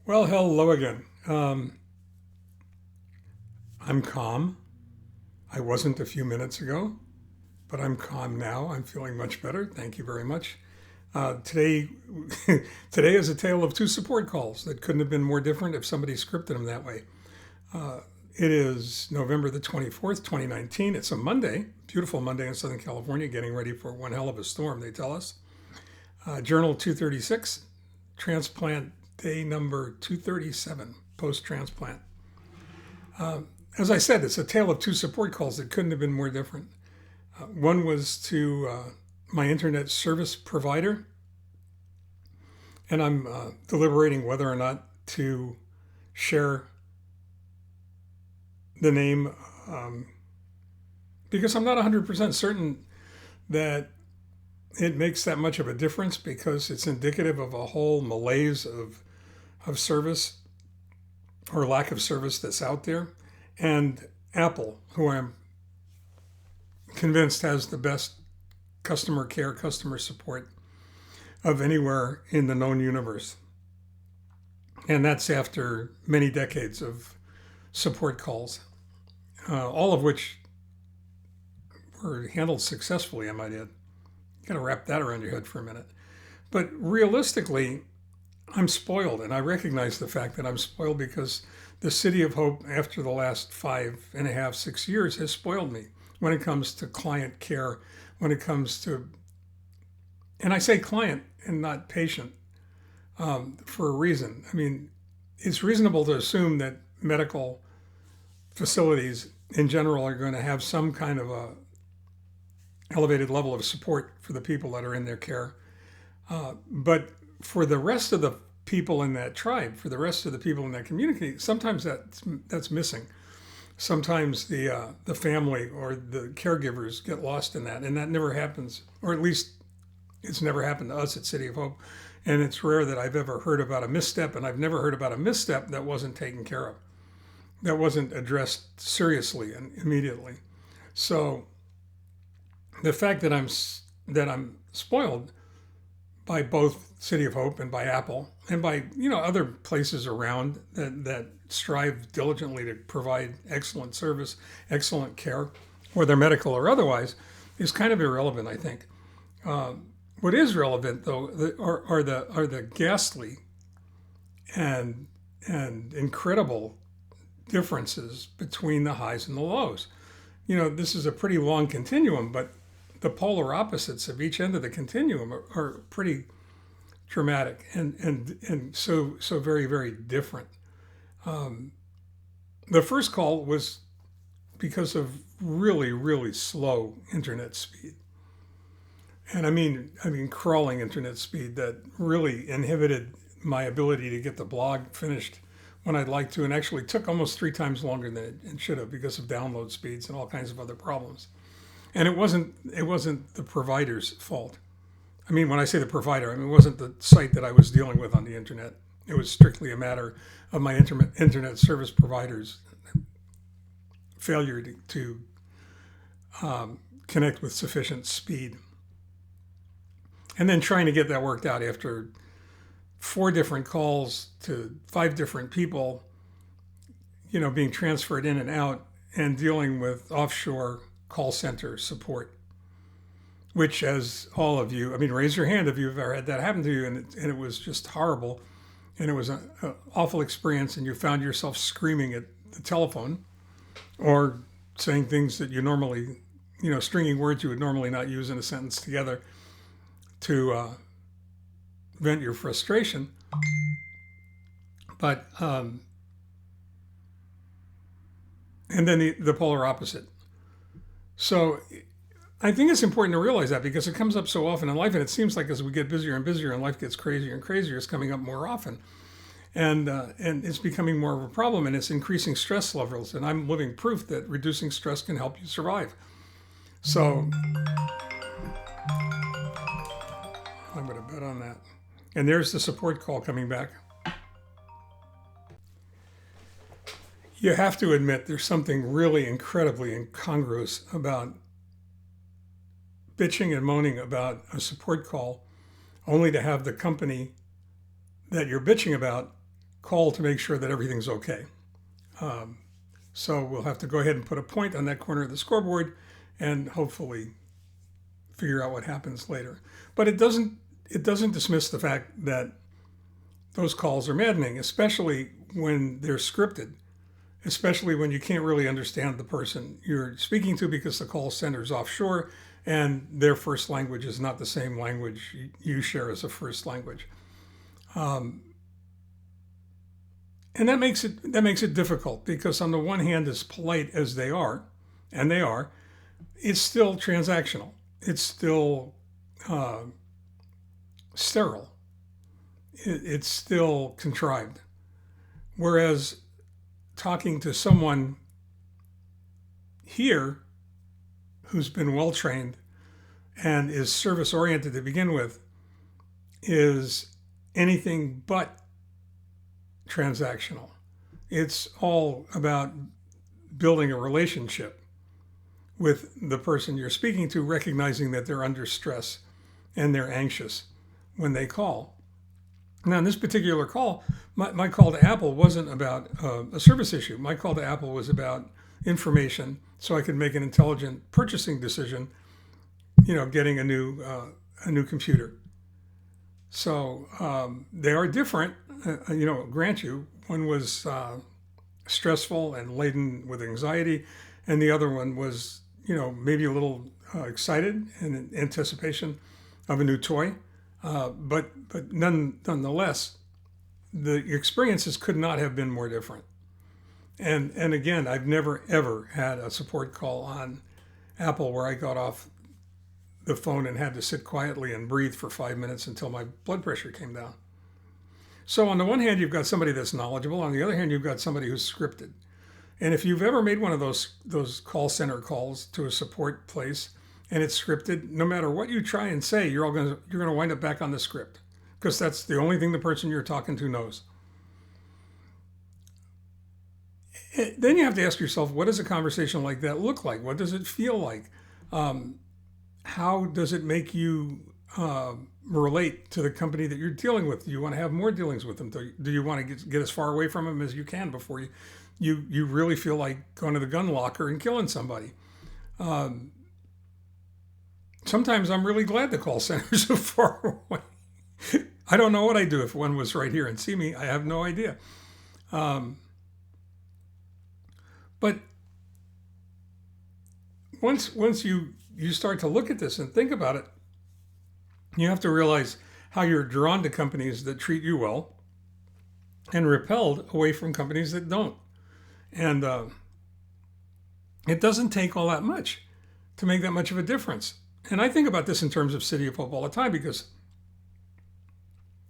Well, hello again. I'm calm. I wasn't a few minutes ago, but I'm calm now. I'm feeling much better. Thank you very much. Today, today is a tale of two support calls that couldn't have been more different if somebody scripted them that way. It is November the 24th, 2019. It's a Monday, beautiful Monday in Southern California, getting ready for one hell of a storm, they tell us. Journal 236, transplant day number 237, post transplant. As I said, it's a tale of two support calls that couldn't have been more different. One was to my internet service provider, and I'm deliberating whether or not to share the name because I'm not 100% certain that it makes that much of a difference because it's indicative of a whole malaise of service or lack of service that's out there. And Apple, who I'm convinced has the best customer care, customer support of anywhere in the known universe. And that's after many decades of support calls, all of which were handled successfully, I might add. You got to wrap that around your head for a minute. But realistically, I'm spoiled, and I recognize the fact that I'm spoiled because the City of Hope, after the last 5.5, 6 years, has spoiled me when it comes to client care, when it comes to, and I say client and not patient for a reason. I mean, it's reasonable to assume that medical facilities in general are going to have some kind of a elevated level of support for the people that are in their care. But for the rest of the people in that tribe, for the rest of the people in that community, sometimes that's missing. Sometimes the family or the caregivers get lost in that, and that never happens, or at least it's never happened to us at City of Hope. And it's rare that I've ever heard about a misstep, and I've never heard about a misstep that wasn't taken care of, that wasn't addressed seriously and immediately. So the fact that I'm spoiled by both City of Hope and by Apple and by other places around that strive diligently to provide excellent service, excellent care, whether medical or otherwise, is kind of irrelevant, I think. What is relevant, though, are the ghastly and incredible differences between the highs and the lows. This is a pretty long continuum, but the polar opposites of each end of the continuum are pretty dramatic and so very, very different. The first call was because of really, really slow internet speed. And I mean crawling internet speed that really inhibited my ability to get the blog finished when I'd like to, and actually took almost 3 times longer than it should have because of download speeds and all kinds of other problems. And it wasn't the provider's fault. I mean, when I say the provider, I mean, it wasn't the site that I was dealing with on the internet. It was strictly a matter of my internet service provider's failure to connect with sufficient speed. And then trying to get that worked out after 4 different calls to 5 different people, being transferred in and out and dealing with offshore call center support, which, as all of you, I mean, raise your hand if you've ever had that happen to you, and it was just horrible, and it was an awful experience, and you found yourself screaming at the telephone or saying things that you normally, stringing words you would normally not use in a sentence together to vent your frustration. But and then the polar opposite. So I think it's important to realize that because it comes up so often in life, and it seems like as we get busier and busier and life gets crazier and crazier, it's coming up more often. And it's becoming more of a problem, and it's increasing stress levels. And I'm living proof that reducing stress can help you survive. So I'm going to bet on that. And there's the support call coming back. You have to admit there's something really incredibly incongruous about bitching and moaning about a support call only to have the company that you're bitching about call to make sure that everything's okay. So we'll have to go ahead and put a point on that corner of the scoreboard and hopefully figure out what happens later. But it doesn't dismiss the fact that those calls are maddening, especially when they're scripted, especially when you can't really understand the person you're speaking to because the call sender's offshore and their first language is not the same language you share as a first language. And that makes it difficult because on the one hand, as polite as they are, and they are, it's still transactional. It's still sterile. It's still contrived. Whereas talking to someone here who's been well trained and is service oriented to begin with is anything but transactional. It's all about building a relationship with the person you're speaking to, recognizing that they're under stress and they're anxious when they call. Now, in this particular call, my call to Apple wasn't about a service issue. My call to Apple was about information so I could make an intelligent purchasing decision, getting a new computer. So they are different, grant you. One was stressful and laden with anxiety, and the other one was, maybe a little excited and in anticipation of a new toy. But nonetheless, the experiences could not have been more different. And again, I've never, ever had a support call on Apple where I got off the phone and had to sit quietly and breathe for 5 minutes until my blood pressure came down. So on the one hand, you've got somebody that's knowledgeable. On the other hand, you've got somebody who's scripted. And if you've ever made one of those call center calls to a support place and it's scripted, no matter what you try and say, you're going to wind up back on the script because that's the only thing the person you're talking to knows. Then you have to ask yourself, what does a conversation like that look like? What does it feel like? How does it make you relate to the company that you're dealing with? Do you want to have more dealings with them? Do you want to get as far away from them as you can before you really feel like going to the gun locker and killing somebody? Sometimes I'm really glad the call centers are far away. I don't know what I'd do if one was right here and see me. I have no idea. But once you start to look at this and think about it, you have to realize how you're drawn to companies that treat you well and repelled away from companies that don't. And it doesn't take all that much to make that much of a difference. And I think about this in terms of City of Hope all the time because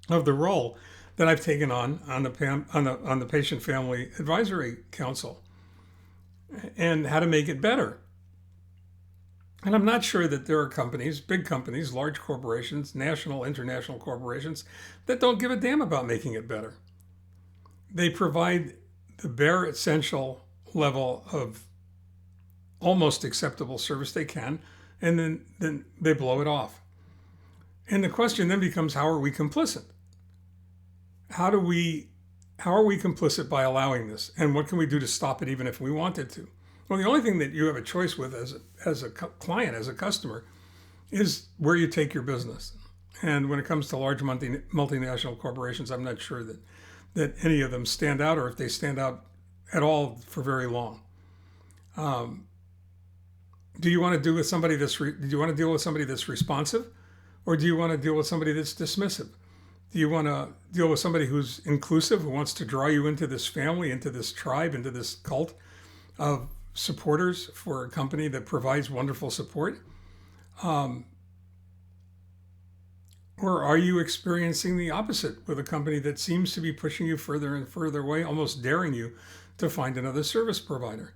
of the role that I've taken on the Patient Family Advisory Council and how to make it better. And I'm not sure that there are companies, big companies, large corporations, national, international corporations, that don't give a damn about making it better. They provide the bare essential level of almost acceptable service they can, and then they blow it off. And the question then becomes, how are we complicit? How are we complicit by allowing this? And what can we do to stop it even if we wanted to? Well, the only thing that you have a choice with as a client, as a customer, is where you take your business. And when it comes to large multinational corporations, I'm not sure that any of them stand out, or if they stand out at all for very long. Do you want to deal with somebody that's responsive, or do you want to deal with somebody that's dismissive? Do you want to deal with somebody who's inclusive, who wants to draw you into this family, into this tribe, into this cult of supporters for a company that provides wonderful support? Or are you experiencing the opposite with a company that seems to be pushing you further and further away, almost daring you to find another service provider?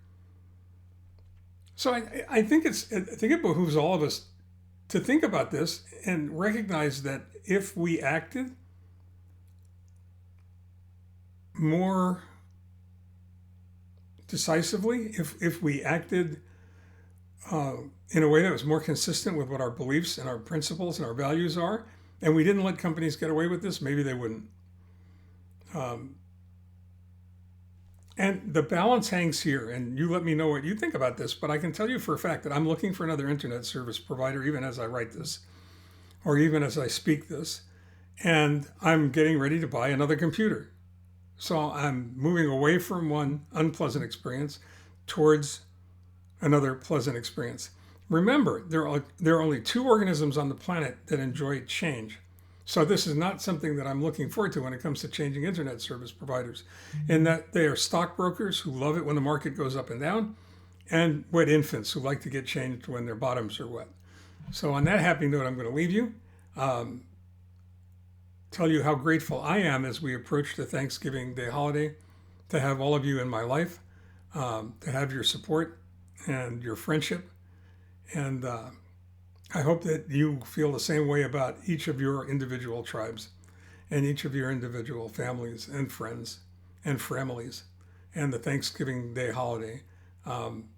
So I think it behooves all of us to think about this and recognize that if we acted more decisively, if we acted in a way that was more consistent with what our beliefs and our principles and our values are, and we didn't let companies get away with this, maybe they wouldn't. And the balance hangs here, and you let me know what you think about this, but I can tell you for a fact that I'm looking for another internet service provider even as I write this, or even as I speak this, and I'm getting ready to buy another computer. So I'm moving away from one unpleasant experience towards another pleasant experience. Remember, there are only two organisms on the planet that enjoy change. So this is not something that I'm looking forward to when it comes to changing internet service providers, in that they are stockbrokers who love it when the market goes up and down, and wet infants who like to get changed when their bottoms are wet. So on that happy note, I'm going to leave you. Tell you how grateful I am as we approach the Thanksgiving Day holiday to have all of you in my life, to have your support and your friendship. And I hope that you feel the same way about each of your individual tribes and each of your individual families and friends and families and the Thanksgiving Day holiday. On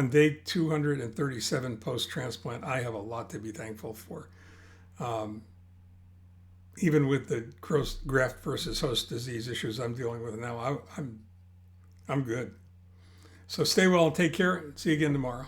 day 237 post-transplant, I have a lot to be thankful for. Even with the graft versus host disease issues I'm dealing with now, I'm good. So stay well and take care. See you again tomorrow.